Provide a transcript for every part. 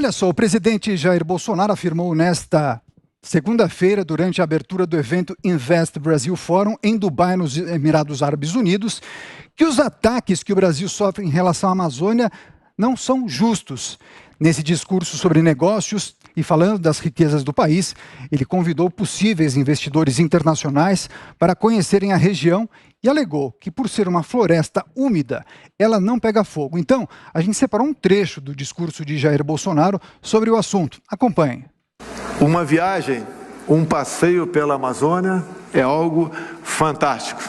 Olha só, o presidente Jair Bolsonaro afirmou nesta segunda-feira, durante a abertura do evento Invest Brasil Forum em Dubai, nos Emirados Árabes Unidos, que os ataques que o Brasil sofre em relação à Amazônia não são justos. Nesse discurso sobre negócios e falando das riquezas do país, ele convidou possíveis investidores internacionais para conhecerem a região e alegou que, por ser uma floresta úmida, ela não pega fogo. Então, a gente separou um trecho do discurso de Jair Bolsonaro sobre o assunto. Acompanhem. Uma viagem, um passeio pela Amazônia é algo fantástico.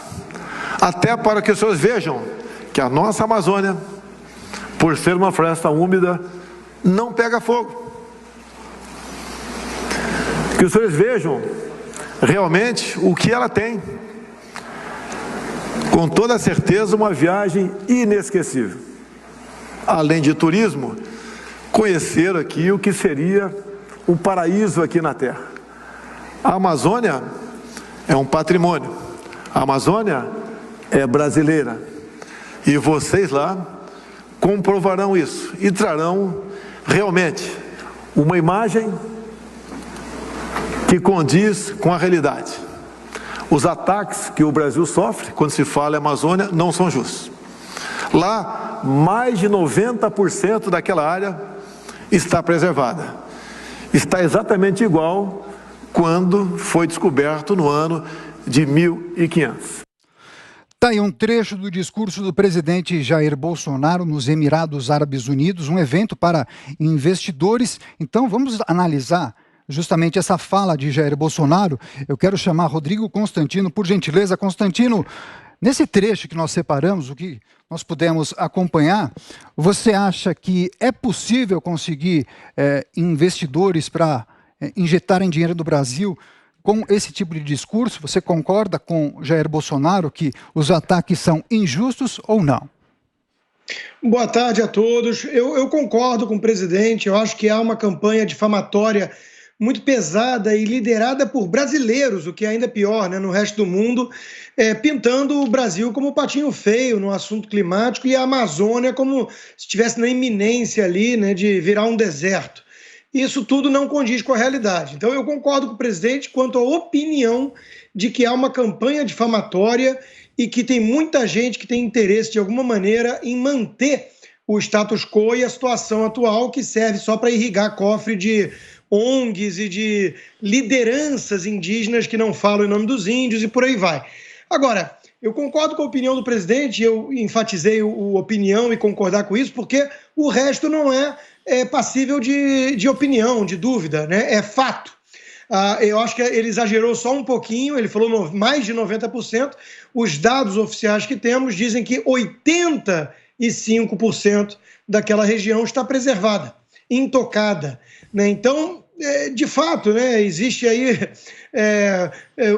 Até para que os senhores vejam que a nossa Amazônia, por ser uma floresta úmida, não pega fogo. Que os senhores vejam realmente o que ela tem. Com toda certeza, uma viagem inesquecível. Além de turismo, conhecer aqui o que seria um paraíso aqui na Terra. A Amazônia é um patrimônio. A Amazônia é brasileira. E vocês lá comprovarão isso e trarão realmente uma imagem que condiz com a realidade. Os ataques que o Brasil sofre quando se fala em Amazônia não são justos. Lá, mais de 90% daquela área está preservada. Está exatamente igual quando foi descoberto no ano de 1500. Está aí um trecho do discurso do presidente Jair Bolsonaro nos Emirados Árabes Unidos, um evento para investidores. Então, vamos analisar justamente essa fala de Jair Bolsonaro. Eu quero chamar Rodrigo Constantino, por gentileza. Constantino, nesse trecho que nós separamos, o que nós pudemos acompanhar, você acha que é possível conseguir investidores para injetarem dinheiro no Brasil com esse tipo de discurso? Você concorda com Jair Bolsonaro que os ataques são injustos ou não? Boa tarde a todos. Eu concordo com o presidente. Eu acho que há uma campanha difamatória muito pesada e liderada por brasileiros, o que é ainda pior, né, no resto do mundo, pintando o Brasil como patinho feio no assunto climático e a Amazônia como se estivesse na iminência ali, né, de virar um deserto. Isso tudo não condiz com a realidade. Então eu concordo com o presidente quanto à opinião de que há uma campanha difamatória e que tem muita gente que tem interesse de alguma maneira em manter o status quo e a situação atual, que serve só para irrigar cofre de ONGs e de lideranças indígenas que não falam em nome dos índios e por aí vai. Agora, eu concordo com a opinião do presidente, eu enfatizei o opinião e concordar com isso, porque o resto não é passível de opinião, de dúvida, né? É fato. Eu acho que ele exagerou só um pouquinho, ele falou mais de 90%. Os dados oficiais que temos dizem que 85% daquela região está preservada, intocada, né? Então, de fato, né, existe aí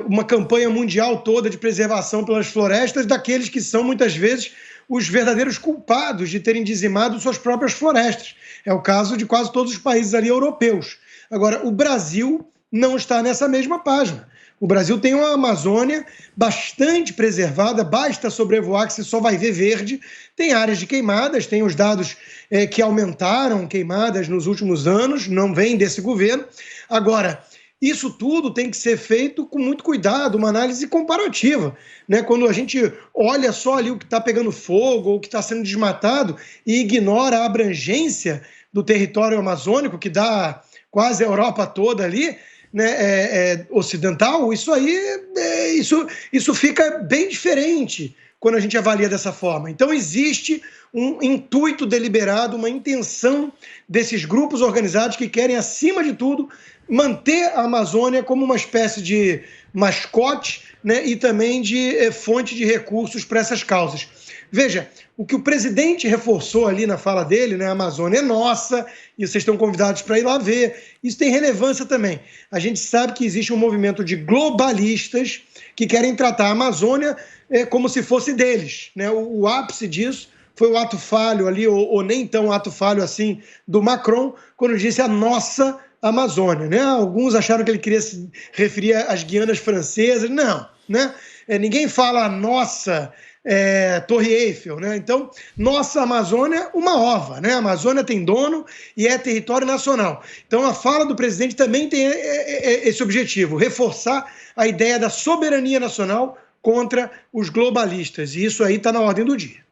uma campanha mundial toda de preservação pelas florestas daqueles que são, muitas vezes, os verdadeiros culpados de terem dizimado suas próprias florestas. É o caso de quase todos os países ali europeus. Agora, o Brasil não está nessa mesma página. O Brasil tem uma Amazônia bastante preservada, basta sobrevoar que você só vai ver verde. Tem áreas de queimadas, tem os dados que aumentaram queimadas nos últimos anos, não vem desse governo. Agora, isso tudo tem que ser feito com muito cuidado, uma análise comparativa, né? Quando a gente olha só ali o que está pegando fogo ou o que está sendo desmatado e ignora a abrangência do território amazônico, que dá quase a Europa toda ali, né, ocidental, isso fica bem diferente quando a gente avalia dessa forma. Então existe um intuito deliberado, uma intenção desses grupos organizados que querem, acima de tudo, manter a Amazônia como uma espécie de mascote, né, e também de fonte de recursos para essas causas. Veja, o que o presidente reforçou ali na fala dele, né, a Amazônia é nossa, e vocês estão convidados para ir lá ver. Isso tem relevância também. A gente sabe que existe um movimento de globalistas que querem tratar a Amazônia como se fosse deles, né? O ápice disso foi o ato falho ali, ou nem tão ato falho assim, do Macron, quando disse a nossa Amazônia, né? Alguns acharam que ele queria se referir às Guianas francesas. Não, né? Ninguém fala a nossa Torre Eiffel, né? Então, nossa Amazônia, uma ova, né? A Amazônia tem dono e é território nacional. Então, a fala do presidente também tem esse objetivo, reforçar a ideia da soberania nacional contra os globalistas. E isso aí está na ordem do dia.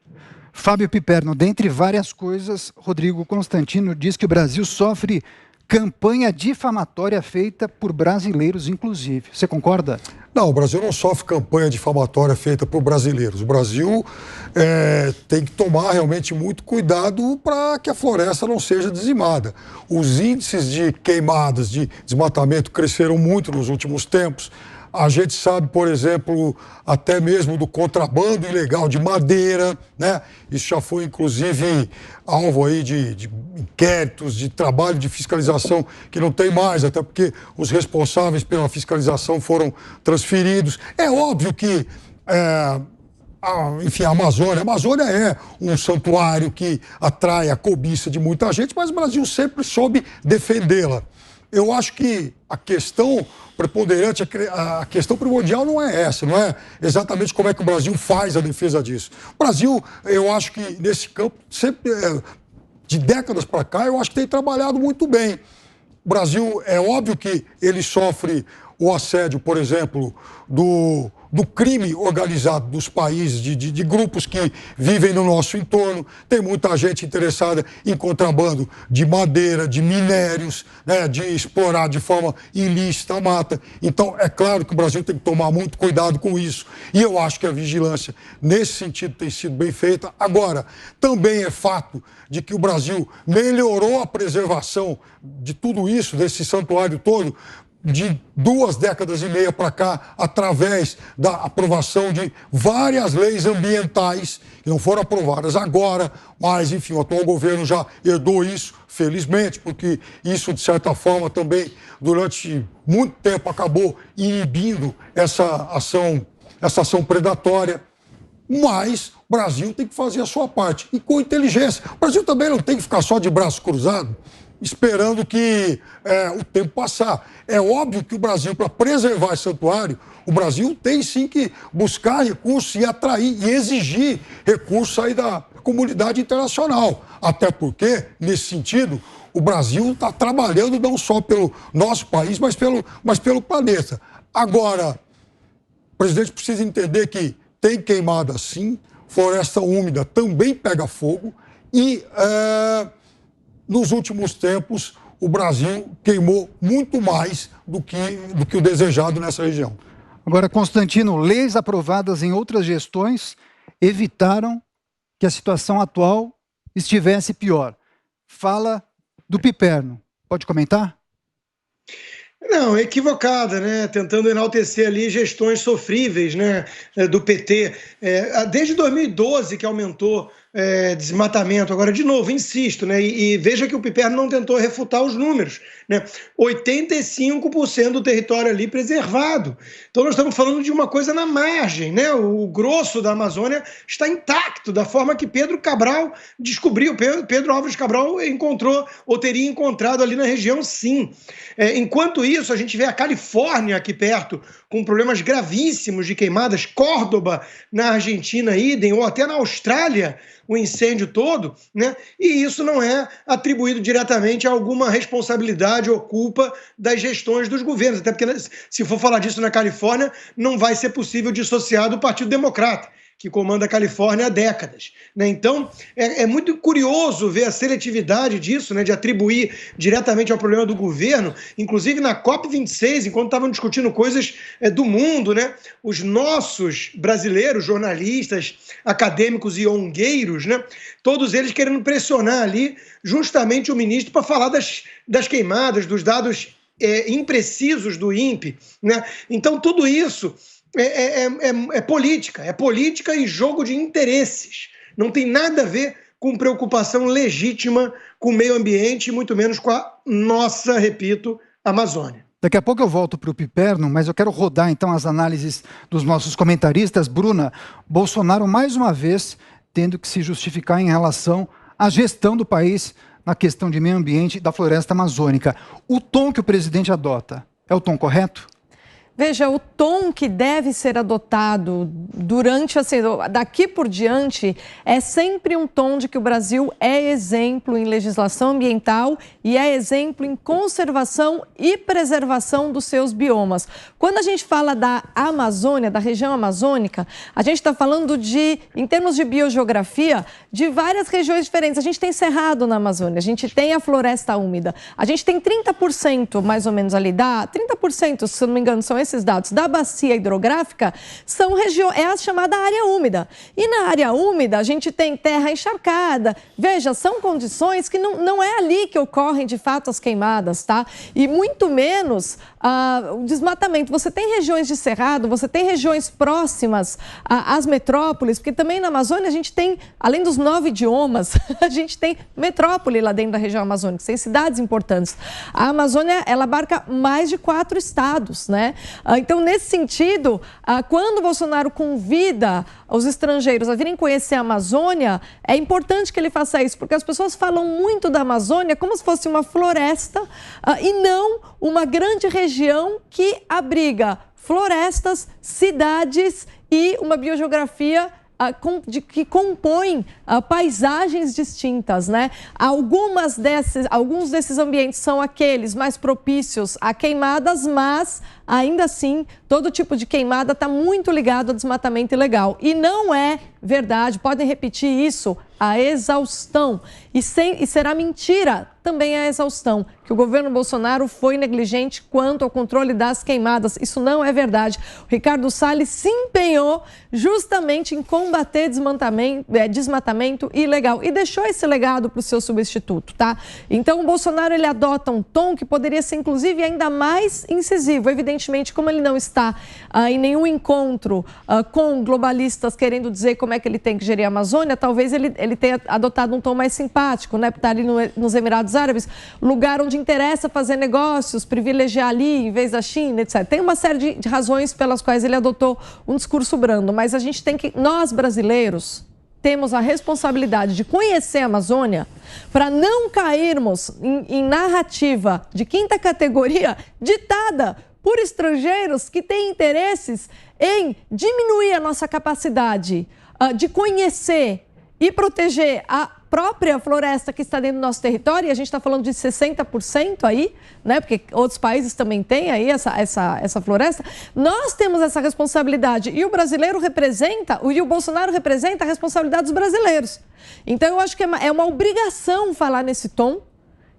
Fábio Piperno, dentre várias coisas, Rodrigo Constantino diz que o Brasil sofre campanha difamatória feita por brasileiros, inclusive. Você concorda? Não, o Brasil não sofre campanha difamatória feita por brasileiros. O Brasil tem que tomar realmente muito cuidado para que a floresta não seja dizimada. Os índices de queimadas, de desmatamento cresceram muito nos últimos tempos. A gente sabe, por exemplo, até mesmo do contrabando ilegal de madeira, né? Isso já foi, inclusive, alvo aí de inquéritos, de trabalho de fiscalização que não tem mais, até porque os responsáveis pela fiscalização foram transferidos. É óbvio que, enfim, a Amazônia é um santuário que atrai a cobiça de muita gente, mas o Brasil sempre soube defendê-la. Eu acho que a questão preponderante, a questão primordial não é essa, não é exatamente como é que o Brasil faz a defesa disso. O Brasil, eu acho que nesse campo, sempre, de décadas para cá, eu acho que tem trabalhado muito bem. O Brasil, é óbvio que ele sofre o assédio, por exemplo, do crime organizado dos países, de grupos que vivem no nosso entorno. Tem muita gente interessada em contrabando de madeira, de minérios, né, de explorar de forma ilícita a mata. Então, é claro que o Brasil tem que tomar muito cuidado com isso. E eu acho que a vigilância, nesse sentido, tem sido bem feita. Agora, também é fato de que o Brasil melhorou a preservação de tudo isso, desse santuário todo, de 2 décadas e meia para cá, através da aprovação de várias leis ambientais, que não foram aprovadas agora, mas, enfim, o atual governo já herdou isso, felizmente, porque isso, de certa forma, também, durante muito tempo, acabou inibindo essa ação predatória. Mas o Brasil tem que fazer a sua parte, e com inteligência. O Brasil também não tem que ficar só de braço cruzado, esperando que o tempo passar. É óbvio que o Brasil, para preservar esse santuário, o Brasil tem sim que buscar recursos e atrair e exigir recursos aí da comunidade internacional. Até porque, nesse sentido, o Brasil está trabalhando não só pelo nosso país, mas pelo planeta. Agora, o presidente precisa entender que tem queimada sim, floresta úmida também pega fogo e... nos últimos tempos, o Brasil queimou muito mais do que o desejado nessa região. Agora, Constantino, leis aprovadas em outras gestões evitaram que a situação atual estivesse pior. Fala do Piperno. Pode comentar? Não, equivocada, né? Tentando enaltecer ali gestões sofríveis, né, do PT. Desde 2012 que aumentou desmatamento. Agora, de novo, insisto, né? E veja que o Piperno não tentou refutar os números, né? 85% do território ali preservado. Então, nós estamos falando de uma coisa na margem, né? O grosso da Amazônia está intacto, da forma que Pedro Cabral descobriu. Pedro Álvares Cabral encontrou, ou teria encontrado ali na região, sim. Enquanto isso, a gente vê a Califórnia aqui perto, com problemas gravíssimos de queimadas, Córdoba, na Argentina, idem, ou até na Austrália, o incêndio todo, né? E isso não é atribuído diretamente a alguma responsabilidade ou culpa das gestões dos governos, até porque se for falar disso na Califórnia, não vai ser possível dissociar do Partido Democrata, que comanda a Califórnia há décadas, né? Então, é muito curioso ver a seletividade disso, né, de atribuir diretamente ao problema do governo. Inclusive, na COP26, enquanto estavam discutindo coisas do mundo, né, os nossos brasileiros, jornalistas, acadêmicos e ongueiros, né, todos eles querendo pressionar ali justamente o ministro para falar das queimadas, dos dados imprecisos do INPE, né? Então, tudo isso é política e jogo de interesses. Não tem nada a ver com preocupação legítima com o meio ambiente, muito menos com a nossa, repito, Amazônia. Daqui a pouco eu volto para o Piperno, mas eu quero rodar então as análises dos nossos comentaristas. Bruna, Bolsonaro mais uma vez tendo que se justificar em relação à gestão do país na questão de meio ambiente da floresta amazônica. O tom que o presidente adota é o tom correto? Veja, o tom que deve ser adotado durante, assim, daqui por diante, é sempre um tom de que o Brasil é exemplo em legislação ambiental e é exemplo em conservação e preservação dos seus biomas. Quando a gente fala da Amazônia, da região amazônica, a gente está falando em termos de biogeografia, de várias regiões diferentes. A gente tem cerrado na Amazônia, a gente tem a floresta úmida, a gente tem 30% mais ou menos ali, 30%, se não me engano, são esses dados, da bacia hidrográfica, é a chamada área úmida. E na área úmida, a gente tem terra encharcada. Veja, são condições que não é ali que ocorrem, de fato, as queimadas, tá? E muito menos o desmatamento. Você tem regiões de cerrado, você tem regiões próximas às metrópoles, porque também na Amazônia a gente tem, além dos 9 idiomas, a gente tem metrópole lá dentro da região amazônica, tem cidades importantes. A Amazônia, ela abarca mais de 4 estados, né? Então, nesse sentido, quando o Bolsonaro convida os estrangeiros a virem conhecer a Amazônia, é importante que ele faça isso, porque as pessoas falam muito da Amazônia como se fosse uma floresta e não uma grande região que abriga florestas, cidades e uma biogeografia que compõem paisagens distintas, né? Alguns desses ambientes são aqueles mais propícios a queimadas, mas ainda assim, todo tipo de queimada está muito ligado a desmatamento ilegal. E não é verdade, podem repetir isso, a exaustão. E será mentira também a exaustão, que o governo Bolsonaro foi negligente quanto ao controle das queimadas. Isso não é verdade. O Ricardo Salles se empenhou justamente em combater desmatamento ilegal e deixou esse legado para o seu substituto, tá? Então, o Bolsonaro, ele adota um tom que poderia ser, inclusive, ainda mais incisivo. Evidentemente, como ele não está em nenhum encontro com globalistas querendo dizer como é que ele tem que gerir a Amazônia, talvez ele tenha adotado um tom mais simpático, né? Porque está ali nos Emirados Árabes, lugar onde interessa fazer negócios, privilegiar ali em vez da China, etc. Tem uma série de razões pelas quais ele adotou um discurso brando, mas a gente tem que, nós brasileiros, temos a responsabilidade de conhecer a Amazônia para não cairmos em narrativa de quinta categoria ditada por estrangeiros que têm interesses em diminuir a nossa capacidade de conhecer e proteger a própria floresta que está dentro do nosso território, e a gente está falando de 60% aí, né? Porque outros países também têm aí essa floresta. Nós temos essa responsabilidade e o brasileiro representa, e o Bolsonaro representa a responsabilidade dos brasileiros. Então, eu acho que é uma obrigação falar nesse tom,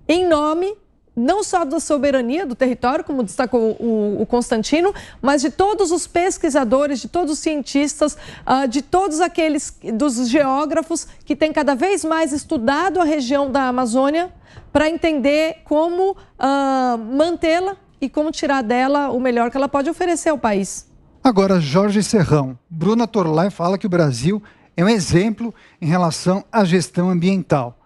em nome não só da soberania do território, como destacou o Constantino, mas de todos os pesquisadores, de todos os cientistas, de todos aqueles dos geógrafos que têm cada vez mais estudado a região da Amazônia para entender como mantê-la e como tirar dela o melhor que ela pode oferecer ao país. Agora, Jorge Serrão, Bruna Torlai fala que o Brasil é um exemplo em relação à gestão ambiental.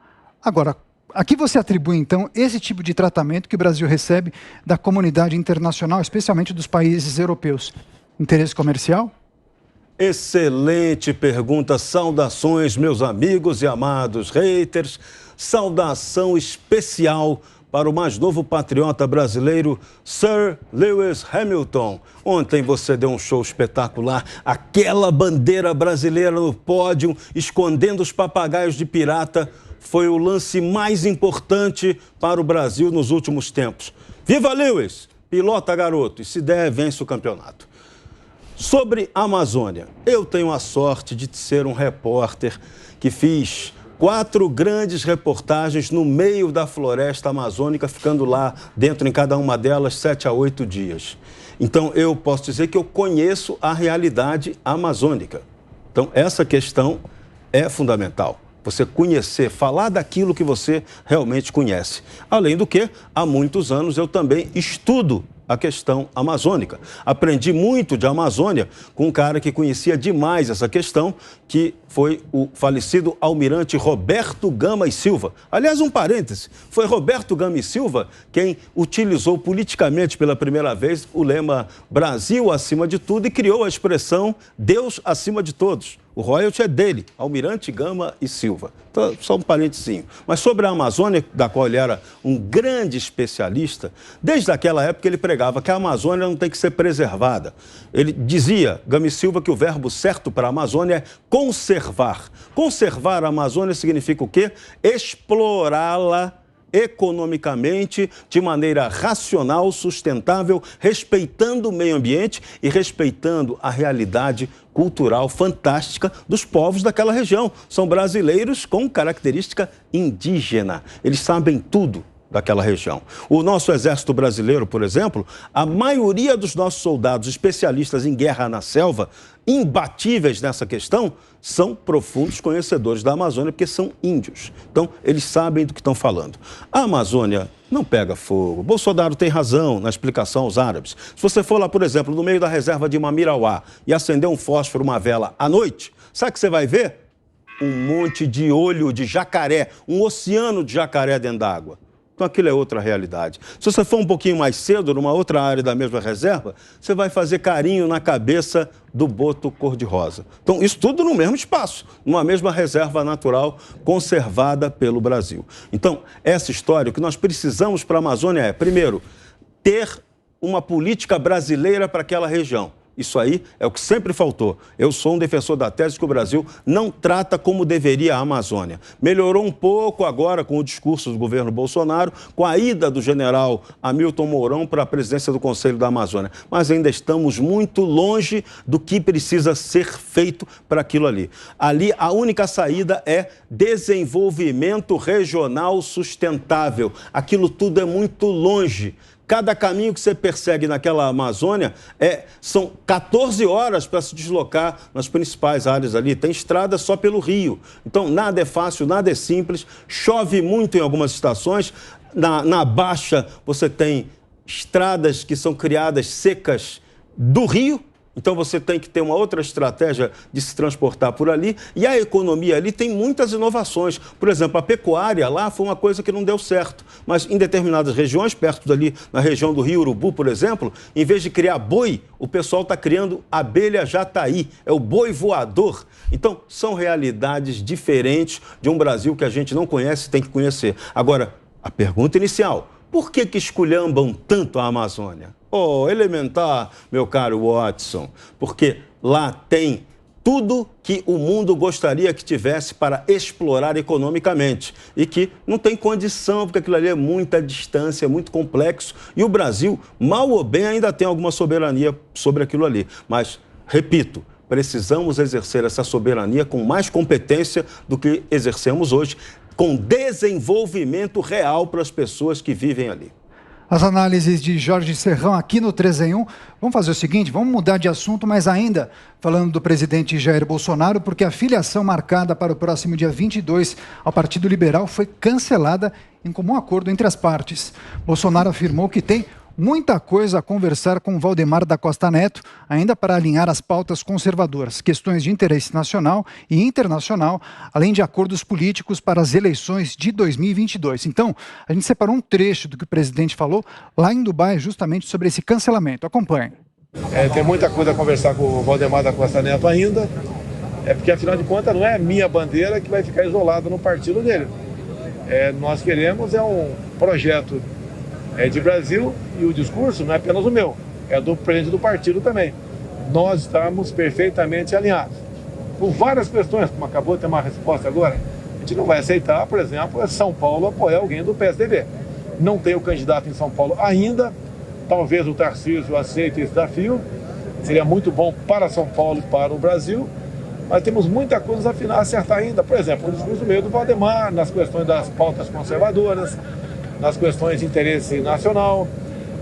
Agora, a que você atribui, então, esse tipo de tratamento que o Brasil recebe da comunidade internacional, especialmente dos países europeus? Interesse comercial? Excelente pergunta. Saudações, meus amigos e amados haters. Saudação especial para o mais novo patriota brasileiro, Sir Lewis Hamilton. Ontem você deu um show espetacular. Aquela bandeira brasileira no pódio, escondendo os papagaios de pirata, foi o lance mais importante para o Brasil nos últimos tempos. Viva Lewis! Pilota, garoto, e se der, vence o campeonato. Sobre a Amazônia, eu tenho a sorte de ser um repórter que fiz 4 grandes reportagens no meio da floresta amazônica, ficando lá dentro em cada uma delas 7 a 8 dias. Então, eu posso dizer que eu conheço a realidade amazônica. Então, essa questão é fundamental. Você conhecer, falar daquilo que você realmente conhece. Além do que, há muitos anos eu também estudo a questão amazônica. Aprendi muito de Amazônia com um cara que conhecia demais essa questão, que foi o falecido almirante Roberto Gama e Silva. Aliás, um parêntese, foi Roberto Gama e Silva quem utilizou politicamente pela primeira vez o lema Brasil acima de tudo e criou a expressão Deus acima de todos. O royalty é dele, Almirante Gama e Silva. Então, só um parênteses. Mas sobre a Amazônia, da qual ele era um grande especialista, desde aquela época ele pregava pregava que a Amazônia não tem que ser preservada. Ele dizia, Gami Silva, que o verbo certo para a Amazônia é conservar. Conservar a Amazônia significa o quê? Explorá-la economicamente, de maneira racional, sustentável, respeitando o meio ambiente e respeitando a realidade cultural fantástica dos povos daquela região. São brasileiros com característica indígena. Eles sabem tudo daquela região. O nosso exército brasileiro, por exemplo, a maioria dos nossos soldados especialistas em guerra na selva, imbatíveis nessa questão, são profundos conhecedores da Amazônia, porque são índios. Então, eles sabem do que estão falando. A Amazônia não pega fogo. Bolsonaro tem razão na explicação aos árabes. Se você for lá, por exemplo, no meio da reserva de Mamirauá e acender um fósforo, uma vela à noite, sabe o que você vai ver? Um monte de olho de jacaré, um oceano de jacaré dentro d'água. Então, aquilo é outra realidade. Se você for um pouquinho mais cedo, numa outra área da mesma reserva, você vai fazer carinho na cabeça do boto cor-de-rosa. Então, isso tudo no mesmo espaço, numa mesma reserva natural conservada pelo Brasil. Então, essa história, o que nós precisamos para a Amazônia é, primeiro, ter uma política brasileira para aquela região. Isso aí é o que sempre faltou. Eu sou um defensor da tese que o Brasil não trata como deveria a Amazônia. Melhorou um pouco agora com o discurso do governo Bolsonaro, com a ida do general Hamilton Mourão para a presidência do Conselho da Amazônia. Mas ainda estamos muito longe do que precisa ser feito para aquilo ali. Ali, a única saída é desenvolvimento regional sustentável. Aquilo tudo é muito longe. Cada caminho que você persegue naquela Amazônia são 14 horas para se deslocar nas principais áreas ali. Tem estrada só pelo rio. Então, nada é fácil, nada é simples. Chove muito em algumas estações. Na Baixa, você tem estradas que são criadas secas do rio. Então, você tem que ter uma outra estratégia de se transportar por ali. E a economia ali tem muitas inovações. Por exemplo, a pecuária lá foi uma coisa que não deu certo. Mas em determinadas regiões, perto dali, na região do Rio Urubu, por exemplo, em vez de criar boi, o pessoal está criando abelha jataí. É o boi voador. Então, são realidades diferentes de um Brasil que a gente não conhece e tem que conhecer. Agora, a pergunta inicial, por que esculhambam tanto a Amazônia? Oh, elementar, meu caro Watson, porque lá tem tudo que o mundo gostaria que tivesse para explorar economicamente e que não tem condição, porque aquilo ali é muita distância, é muito complexo. E o Brasil, mal ou bem, ainda tem alguma soberania sobre aquilo ali. Mas, repito, precisamos exercer essa soberania com mais competência do que exercemos hoje, com desenvolvimento real para as pessoas que vivem ali. As análises de Jorge Serrão aqui no 3 em 1. Vamos fazer o seguinte, vamos mudar de assunto, mas ainda falando do presidente Jair Bolsonaro, porque a filiação marcada para o próximo dia 22 ao Partido Liberal foi cancelada em comum acordo entre as partes. Bolsonaro afirmou que tem muita coisa a conversar com Valdemar da Costa Neto, ainda para alinhar as pautas conservadoras, questões de interesse nacional e internacional, além de acordos políticos para as eleições de 2022. Então, a gente separou um trecho do que o presidente falou lá em Dubai, justamente sobre esse cancelamento. Acompanhe. Tem muita coisa a conversar com o Valdemar da Costa Neto ainda, porque afinal de contas não é a minha bandeira que vai ficar isolada no partido dele. Nós queremos um projeto de Brasil, e o discurso não é apenas o meu, é do presidente do partido também. Nós estamos perfeitamente alinhados. Por várias questões, como acabou de ter uma resposta agora, a gente não vai aceitar, por exemplo, São Paulo apoiar alguém do PSDB. Não tem o candidato em São Paulo ainda, talvez o Tarcísio aceite esse desafio, seria muito bom para São Paulo e para o Brasil, mas temos muita coisa a acertar ainda. Por exemplo, o discurso meio do Valdemar, nas questões das pautas conservadoras, nas questões de interesse nacional,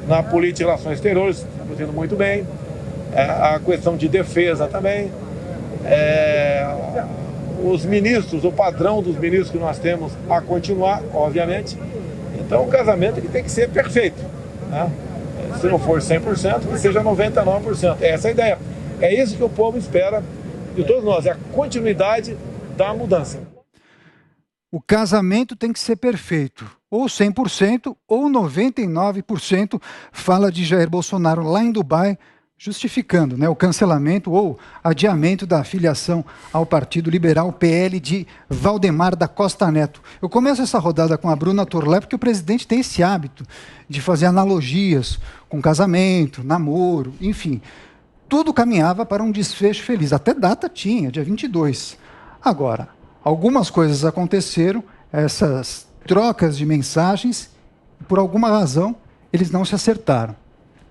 na política de relações exteriores, estamos indo muito bem, a questão de defesa também, os ministros, o padrão dos ministros que nós temos a continuar, obviamente. Então, o casamento que tem que ser perfeito, né? Se não for 100%, que seja 99%. Essa é a ideia. É isso que o povo espera de todos nós, é a continuidade da mudança. O casamento tem que ser perfeito, ou 100% ou 99%, fala de Jair Bolsonaro lá em Dubai, justificando, né, o cancelamento ou adiamento da filiação ao Partido Liberal PL de Valdemar da Costa Neto. Eu começo essa rodada com a Bruna Torlé, porque o presidente tem esse hábito de fazer analogias com casamento, namoro, enfim. Tudo caminhava para um desfecho feliz, até data tinha, dia 22. Agora, algumas coisas aconteceram, essas trocas de mensagens, por alguma razão, eles não se acertaram.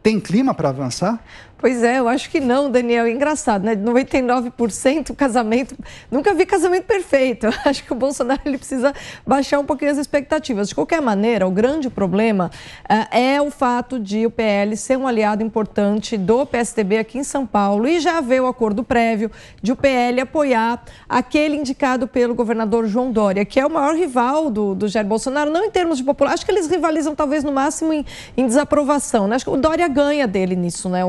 Tem clima para avançar? Pois é, eu acho que não, Daniel. É engraçado, né? 99% casamento. Nunca vi casamento perfeito. Eu acho que o Bolsonaro ele precisa baixar um pouquinho as expectativas. De qualquer maneira, o grande problema é o fato de o PL ser um aliado importante do PSDB aqui em São Paulo e já haver o acordo prévio de o PL apoiar aquele indicado pelo governador João Dória, que é o maior rival do Jair Bolsonaro, não em termos de popular. Acho que eles rivalizam talvez no máximo em desaprovação, né? Acho que o Dória ganha dele nisso, né?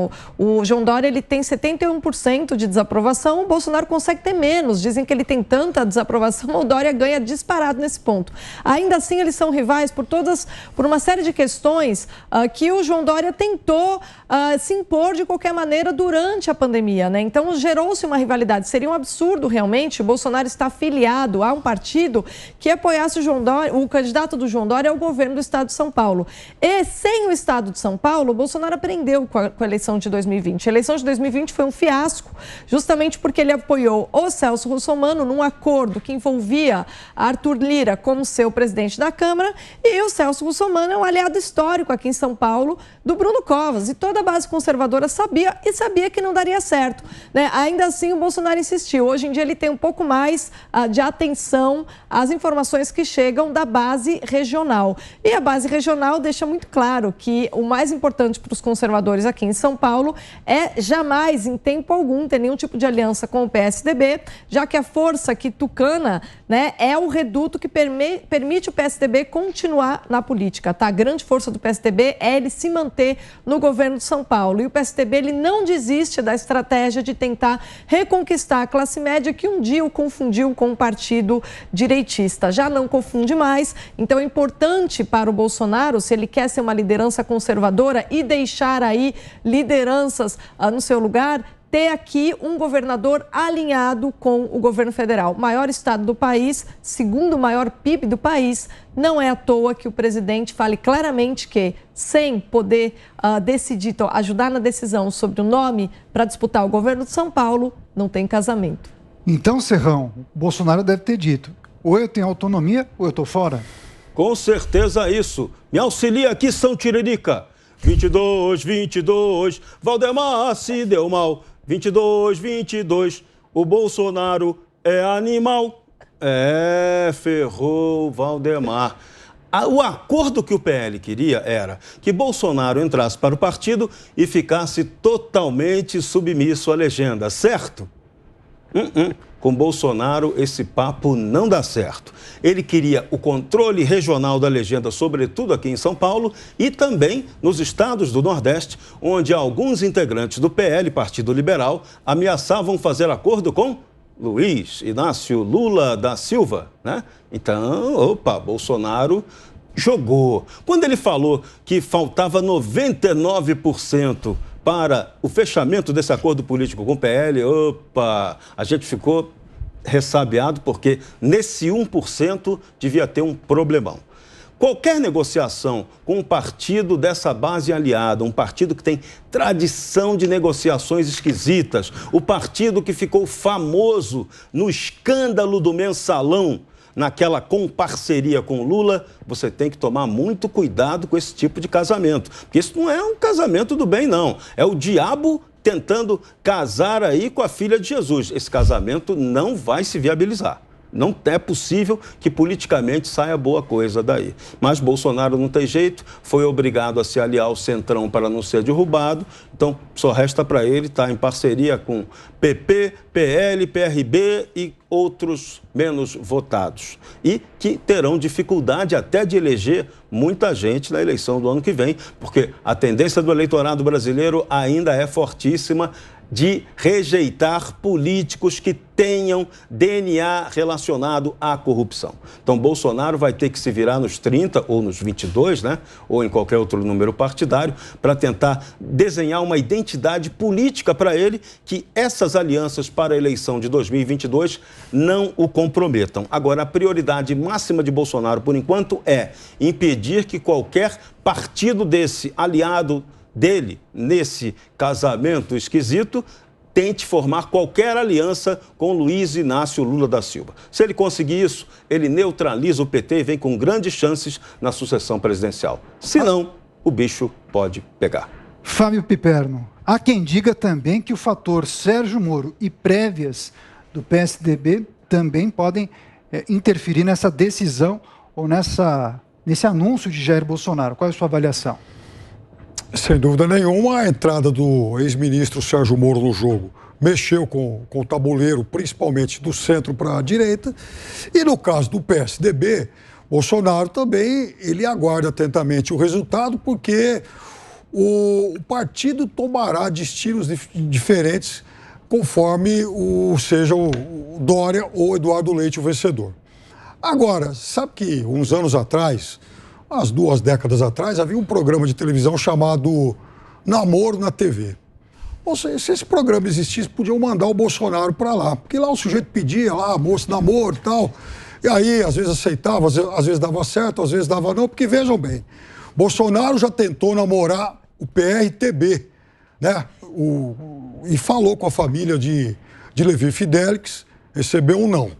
O João Dória ele tem 71% de desaprovação, o Bolsonaro consegue ter menos. Dizem que ele tem tanta desaprovação, o Dória ganha disparado nesse ponto. Ainda assim, eles são rivais por uma série de questões que o João Dória tentou se impor de qualquer maneira durante a pandemia, né? Então, gerou-se uma rivalidade. Seria um absurdo, realmente, o Bolsonaro estar afiliado a um partido que apoiasse o João Dória, o candidato do João Dória ao governo do Estado de São Paulo. E sem o Estado de São Paulo, o Bolsonaro aprendeu com a eleição de 2020. A eleição de 2020 foi um fiasco, justamente porque ele apoiou o Celso Russomano num acordo que envolvia Arthur Lira como seu presidente da Câmara, e o Celso Russomano é um aliado histórico aqui em São Paulo do Bruno Covas, e toda a base conservadora sabia que não daria certo, né? Ainda assim, o Bolsonaro insistiu. Hoje em dia ele tem um pouco mais de atenção às informações que chegam da base regional. E a base regional deixa muito claro que o mais importante para os conservadores aqui em São Paulo é jamais, em tempo algum, ter nenhum tipo de aliança com o PSDB, já que a força aqui tucana, né, é o reduto que permite o PSDB continuar na política. Tá? A grande força do PSDB é ele se manter no governo de São Paulo. E o PSDB ele não desiste da estratégia de tentar reconquistar a classe média que um dia o confundiu com um partido direitista. Já não confunde mais, então é importante para o Bolsonaro, se ele quer ser uma liderança conservadora e deixar aí lideranças no seu lugar, ter aqui um governador alinhado com o governo federal. Maior estado do país, segundo maior PIB do país, não é à toa que o presidente fale claramente que, sem poder decidir, ajudar na decisão sobre o nome para disputar o governo de São Paulo, não tem casamento. Então, Serrão, Bolsonaro deve ter dito, ou eu tenho autonomia ou eu estou fora? Com certeza isso. Me auxilia aqui, São Tiririca. 22, 22, Valdemar se deu mal. 22, 22, o Bolsonaro é animal. Ferrou Valdemar. O acordo que o PL queria era que Bolsonaro entrasse para o partido e ficasse totalmente submisso à legenda, certo? Com Bolsonaro, esse papo não dá certo. Ele queria o controle regional da legenda, sobretudo aqui em São Paulo e também nos estados do Nordeste, onde alguns integrantes do PL, Partido Liberal, ameaçavam fazer acordo com Luiz Inácio Lula da Silva, né? Então, Bolsonaro jogou. Quando ele falou que faltava 99% para o fechamento desse acordo político com o PL, a gente ficou ressabiado, porque nesse 1% devia ter um problemão. Qualquer negociação com um partido dessa base aliada, um partido que tem tradição de negociações esquisitas, o partido que ficou famoso no escândalo do Mensalão, naquela comparceria com Lula, você tem que tomar muito cuidado com esse tipo de casamento. Porque isso não é um casamento do bem, não. É o diabo tentando casar aí com a filha de Jesus. Esse casamento não vai se viabilizar. Não é possível que politicamente saia boa coisa daí. Mas Bolsonaro não tem jeito, foi obrigado a se aliar ao Centrão para não ser derrubado. Então, só resta para ele estar em parceria com PP, PL, PRB e outros menos votados. E que terão dificuldade até de eleger muita gente na eleição do ano que vem, porque a tendência do eleitorado brasileiro ainda é fortíssima de rejeitar políticos que tenham DNA relacionado à corrupção. Então, Bolsonaro vai ter que se virar nos 30 ou nos 22, né? Ou em qualquer outro número partidário, para tentar desenhar uma identidade política para ele, que essas alianças para a eleição de 2022 não o comprometam. Agora, a prioridade máxima de Bolsonaro, por enquanto, é impedir que qualquer partido desse aliado dele, nesse casamento esquisito, tente formar qualquer aliança com Luiz Inácio Lula da Silva. Se ele conseguir isso, ele neutraliza o PT e vem com grandes chances na sucessão presidencial. Se não, o bicho pode pegar. Fábio Piperno, há quem diga também que o fator Sérgio Moro e prévias do PSDB também podem interferir nessa decisão ou nesse anúncio de Jair Bolsonaro. Qual é a sua avaliação? Sem dúvida nenhuma, a entrada do ex-ministro Sérgio Moro no jogo mexeu com o tabuleiro, principalmente do centro para a direita. E no caso do PSDB, Bolsonaro também, ele aguarda atentamente o resultado, porque o partido tomará destinos diferentes conforme seja o Dória ou Eduardo Leite o vencedor. Agora, sabe que uns anos atrás, umas 2 décadas atrás, havia um programa de televisão chamado Namoro na TV. Ou seja, se esse programa existisse, podiam mandar o Bolsonaro para lá. Porque lá o sujeito pedia, lá, moço, namoro e tal. E aí, às vezes aceitava, às vezes dava certo, às vezes dava não. Porque, vejam bem, Bolsonaro já tentou namorar o PRTB, né? E falou com a família de Levi Fidelix, recebeu um não.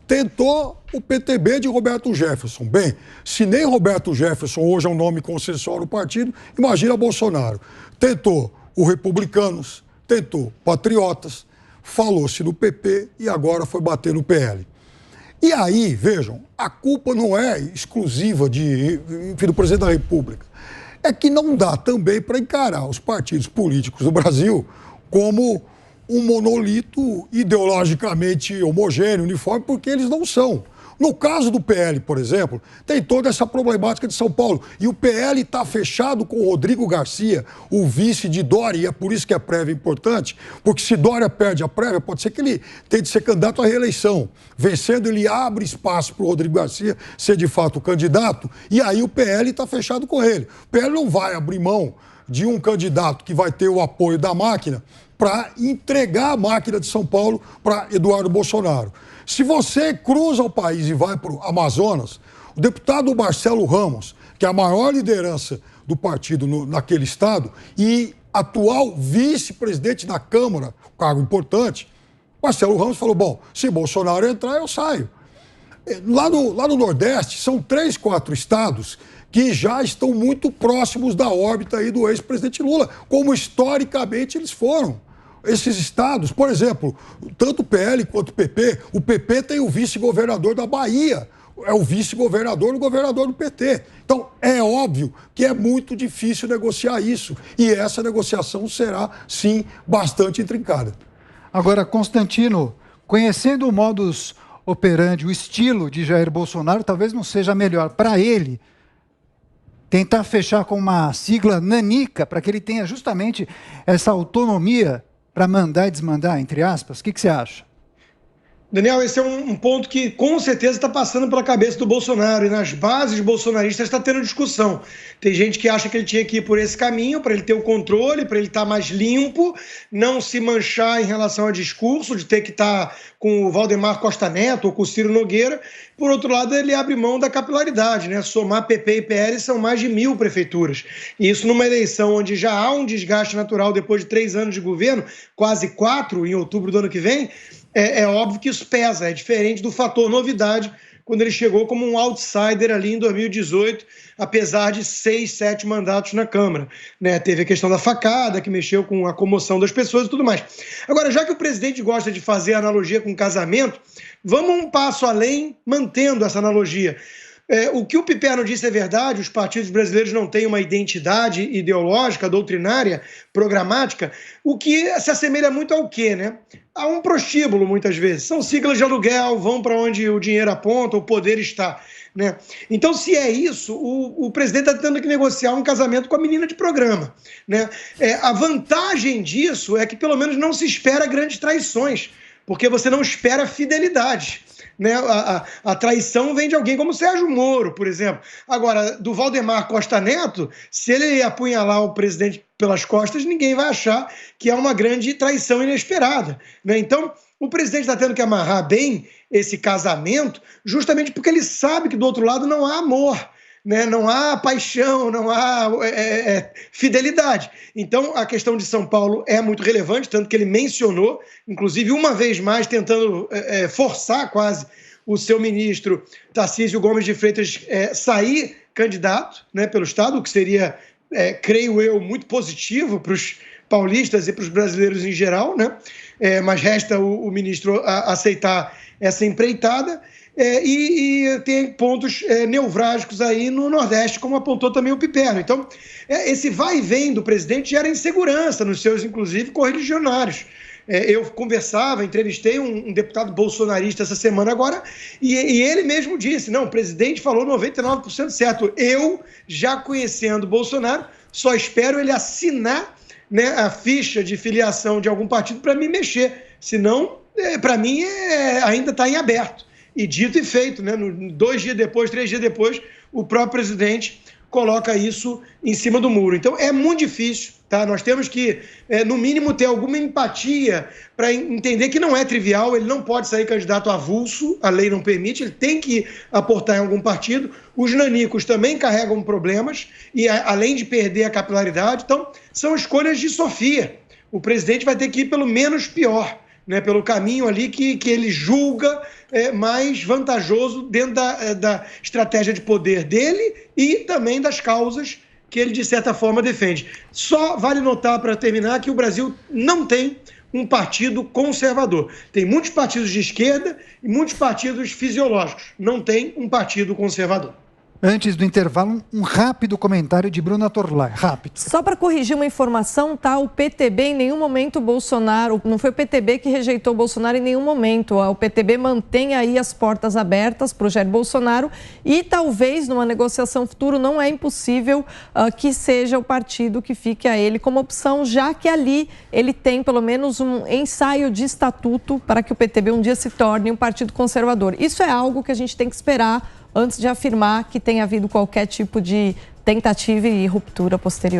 Tentou o PTB de Roberto Jefferson. Bem, se nem Roberto Jefferson hoje é um nome consensual no partido, imagina Bolsonaro. Tentou o Republicanos, tentou Patriotas, falou-se no PP e agora foi bater no PL. E aí, vejam, a culpa não é exclusiva do presidente da República. É que não dá também para encarar os partidos políticos do Brasil como um monolito ideologicamente homogêneo, uniforme, porque eles não são. No caso do PL, por exemplo, tem toda essa problemática de São Paulo. E o PL está fechado com o Rodrigo Garcia, o vice de Dória, e é por isso que a prévia é importante, porque se Dória perde a prévia, pode ser que ele tente ser candidato à reeleição. Vencendo, ele abre espaço para o Rodrigo Garcia ser de fato o candidato, e aí o PL está fechado com ele. O PL não vai abrir mão de um candidato que vai ter o apoio da máquina para entregar a máquina de São Paulo para Eduardo Bolsonaro. Se você cruza o país e vai para o Amazonas, o deputado Marcelo Ramos, que é a maior liderança do partido naquele estado e atual vice-presidente da Câmara, cargo importante, Marcelo Ramos falou, bom, se Bolsonaro entrar, eu saio. Lá no Nordeste, são 3, 4 estados que já estão muito próximos da órbita aí do ex-presidente Lula, como historicamente eles foram. Esses estados, por exemplo, tanto o PL quanto o PP tem o vice-governador da Bahia, é o vice-governador do governador do PT. Então, é óbvio que é muito difícil negociar isso, e essa negociação será, sim, bastante intrincada. Agora, Constantino, conhecendo o modus operandi, o estilo de Jair Bolsonaro, talvez não seja melhor para ele tentar fechar com uma sigla nanica, para que ele tenha justamente essa autonomia para mandar e desmandar, entre aspas? O que você acha? Daniel, esse é um ponto que com certeza está passando pela cabeça do Bolsonaro, e nas bases bolsonaristas está tendo discussão. Tem gente que acha que ele tinha que ir por esse caminho, para ele ter o controle, para ele estar mais limpo, não se manchar em relação ao discurso, de ter que estar com o Valdemar Costa Neto ou com o Ciro Nogueira. Por outro lado, ele abre mão da capilaridade, né? Somar PP e PL são mais de 1000 prefeituras. E isso numa eleição onde já há um desgaste natural depois de 3 anos de governo, quase 4 em outubro do ano que vem, é óbvio que isso pesa, é diferente do fator novidade, quando ele chegou como um outsider ali em 2018, apesar de 6, 7 mandatos na Câmara, né? Teve a questão da facada, que mexeu com a comoção das pessoas e tudo mais. Agora, já que o presidente gosta de fazer analogia com casamento, vamos um passo além, mantendo essa analogia. O que o Piperno disse é verdade, os partidos brasileiros não têm uma identidade ideológica, doutrinária, programática, o que se assemelha muito ao quê, né? há um prostíbulo muitas vezes. São siglas de aluguel, vão para onde o dinheiro aponta, o poder está. Né? Então, se é isso, o presidente está tendo que negociar um casamento com a menina de programa. Né? A vantagem disso é que, pelo menos, não se espera grandes traições, porque você não espera fidelidade. Né? A traição vem de alguém como Sérgio Moro, por exemplo. Agora, do Valdemar Costa Neto, se ele apunhalar o presidente pelas costas, ninguém vai achar que é uma grande traição inesperada. Né? Então, o presidente está tendo que amarrar bem esse casamento, justamente porque ele sabe que do outro lado não há amor, né? Não há paixão, não há fidelidade. Então, a questão de São Paulo é muito relevante, tanto que ele mencionou, inclusive uma vez mais, tentando forçar quase o seu ministro Tarcísio Gomes de Freitas sair candidato, né, pelo Estado, o que seria, creio eu, muito positivo para os paulistas e para os brasileiros em geral, né? Mas resta o ministro aceitar essa empreitada e tem pontos nevrálgicos aí no Nordeste, como apontou também o Piperno. Então, esse vai e vem do presidente gera insegurança nos seus, inclusive, correligionários. Eu entrevistei um deputado bolsonarista essa semana agora, e ele mesmo disse, não, o presidente falou 99% certo. Eu, já conhecendo Bolsonaro, só espero ele assinar, né, a ficha de filiação de algum partido para me mexer. Senão, para mim, ainda está em aberto. E dito e feito, né? 2 dias depois, 3 dias depois, o próprio presidente coloca isso em cima do muro. Então, é muito difícil, tá? Nós temos que, no mínimo, ter alguma empatia para entender que não é trivial, ele não pode sair candidato avulso, a lei não permite, ele tem que aportar em algum partido. Os nanicos também carregam problemas, e além de perder a capilaridade, então, são escolhas de Sofia. O presidente vai ter que ir pelo menos pior, né, pelo caminho ali que ele julga mais vantajoso dentro da estratégia de poder dele e também das causas que ele, de certa forma, defende. Só vale notar, para terminar, que o Brasil não tem um partido conservador. Tem muitos partidos de esquerda e muitos partidos fisiológicos. Não tem um partido conservador. Antes do intervalo, um rápido comentário de Bruna Torlai. Rápido. Só para corrigir uma informação, tá? O PTB em nenhum momento Bolsonaro, não foi o PTB que rejeitou o Bolsonaro em nenhum momento. O PTB mantém aí as portas abertas para o Jair Bolsonaro e talvez numa negociação futura não é impossível que seja o partido que fique a ele como opção, já que ali ele tem pelo menos um ensaio de estatuto para que o PTB um dia se torne um partido conservador. Isso é algo que a gente tem que esperar antes de afirmar que tenha havido qualquer tipo de tentativa e ruptura posterior.